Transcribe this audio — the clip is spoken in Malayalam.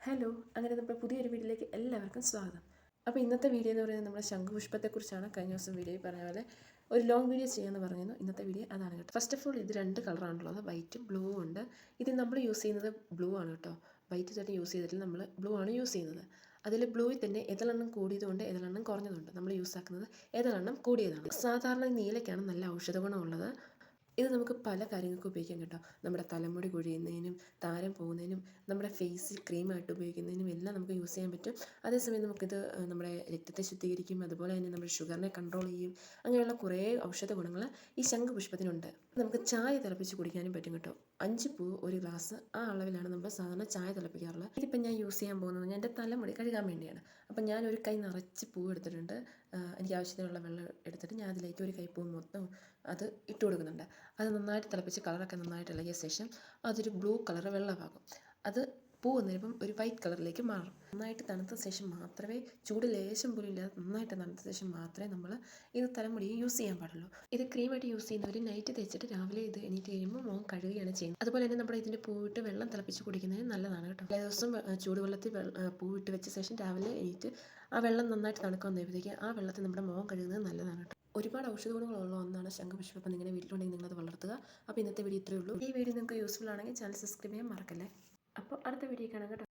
ഹലോ, അങ്ങനെ നമ്മുടെ പുതിയൊരു വീഡിയോയിലേക്ക് എല്ലാവർക്കും സ്വാഗതം. അപ്പോൾ ഇന്നത്തെ വീഡിയോ എന്ന് പറയുന്നത് നമ്മുടെ ശംഖുപുഷ്പത്തെക്കുറിച്ചാണ്. കഴിഞ്ഞ ദിവസം വീഡിയോയിൽ പറഞ്ഞ പോലെ ഒരു ലോങ് വീഡിയോ ചെയ്യാമെന്ന് പറഞ്ഞിരുന്നു. ഇന്നത്തെ വീഡിയോ അതാണ് കേട്ടോ. ഫസ്റ്റ് ഓഫ് ഓൾ ഇത് രണ്ട് കളറാണുള്ളത്, വൈറ്റും ബ്ലൂവും ഉണ്ട്. ഇതിൽ നമ്മൾ യൂസ് ചെയ്യുന്നത് ബ്ലൂ ആണ് കേട്ടോ. വൈറ്റ് ചേട്ടൻ യൂസ് ചെയ്തിട്ട് നമ്മൾ ബ്ലൂ ആണ് യൂസ് ചെയ്യുന്നത്. അതിൽ ബ്ലൂവിൽ തന്നെ ഏതെണ്ണം കൂടിയതുകൊണ്ട് ഏതെണ്ണം കുറഞ്ഞതുണ്ട്. നമ്മൾ യൂസ് ആക്കുന്നത് ഏതെണ്ണം കൂടിയതാണ്. സാധാരണ നീലയ്ക്കാണ് നല്ല ഔഷധ ഗുണമുള്ളത്. ഇത് നമുക്ക് പല കാര്യങ്ങൾക്ക് ഉപയോഗിക്കാം കേട്ടോ. നമ്മുടെ തലമുടി കൊഴിയുന്നതിനും താരൻ പോകുന്നതിനും നമ്മുടെ ഫേസിൽ ക്രീമായിട്ട് ഉപയോഗിക്കുന്നതിനും എല്ലാം നമുക്ക് യൂസ് ചെയ്യാൻ പറ്റും. അതേസമയം നമുക്കിത് നമ്മുടെ രക്തത്തെ ശുദ്ധീകരിക്കും, അതുപോലെ തന്നെ നമ്മുടെ ഷുഗറിനെ കൺട്രോൾ ചെയ്യും. അങ്ങനെയുള്ള കുറേ ഔഷധ ഗുണങ്ങൾ ഈ ശംഖുപുഷ്പത്തിനുണ്ട്. നമുക്ക് ചായ തിളപ്പിച്ച് കുടിക്കാനും പറ്റും കേട്ടോ. 5 പൂവ് ഒരു ഗ്ലാസ്, ആ അളവിലാണ് നമ്മൾ സാധാരണ ചായ തിളപ്പിക്കാറുള്ളത്. ഇതിപ്പോൾ ഞാൻ യൂസ് ചെയ്യാൻ പോകുന്നത് എൻ്റെ തലമുടി കഴുകാൻ വേണ്ടിയാണ്. അപ്പം ഞാൻ ഒരു കൈ നിറച്ച് പൂവ് എടുത്തിട്ടുണ്ട്. എനിക്ക് ആവശ്യത്തിനുള്ള വെള്ളം എടുത്തിട്ട് ഞാൻ അതിലേക്ക് ഒരു കൈ പൂവ് മൊത്തം അത് ഇട്ട് കൊടുക്കുന്നുണ്ട്. അത് നന്നായിട്ട് തിളപ്പിച്ച് കളറൊക്കെ നന്നായിട്ട് ഇളകിയ ശേഷം അതൊരു ബ്ലൂ കളർ വെള്ളമാകും. അത് പൂ വന്നിരുമ്പം ഒരു വൈറ്റ് കളറിലേക്ക് മാറും. നന്നായിട്ട് തണുത്ത ശേഷം മാത്രമേ, ചൂട് ലേശം പോലും ഇല്ലാതെ നന്നായിട്ട് തണുത്ത ശേഷം മാത്രമേ നമ്മൾ ഇത് തലമുടിയിൽ യൂസ് ചെയ്യാൻ പാടുള്ളൂ. ഇത് ക്രീമായിട്ട് യൂസ് ചെയ്യുന്നവർ നൈറ്റ് തേച്ചിട്ട് രാവിലെ ഇത് എണീറ്റ് കഴിയുമ്പോൾ മുഖം കഴുകുകയാണ് ചെയ്യുന്നത്. അതുപോലെ തന്നെ നമ്മുടെ ഇതിൻ്റെ പൂവിട്ട് വെള്ളം തിളപ്പിച്ച് കുടിക്കുന്നതിന് നല്ലതാണ് കേട്ടോ. എല്ലാ ദിവസവും ചൂടുവെള്ളത്തിൽ പൂവിട്ട് വെച്ച ശേഷം രാവിലെ എണീറ്റ് ആ വെള്ളം നന്നായിട്ട് തണുക്കാവുന്നപ്പോഴത്തേക്ക് ആ വെള്ളത്തിൽ നമ്മുടെ മുഖം കഴുകുന്നത് നല്ലതാണ് കേട്ടോ. ഒരുപാട് ഔഷധ ഗുണങ്ങളുള്ള ഒന്നാണ് ശംഖുപുഷ്പം. അപ്പം നിങ്ങളുടെ വീട്ടിലുണ്ടെങ്കിൽ നിങ്ങളത് വളർത്തുക. അപ്പോൾ ഇന്നത്തെ വീഡിയോ ഇത്രയേ ഉള്ളൂ. ഈ വീഡിയോ നിങ്ങൾക്ക് യൂസ്ഫുൾ ആണെങ്കിൽ ചാനൽ സബ്സ്ക്രൈബ് ചെയ്യാൻ മറക്കല്ലേ. അപ്പോൾ അടുത്ത വീഡിയോ കാണാം കേട്ടോ.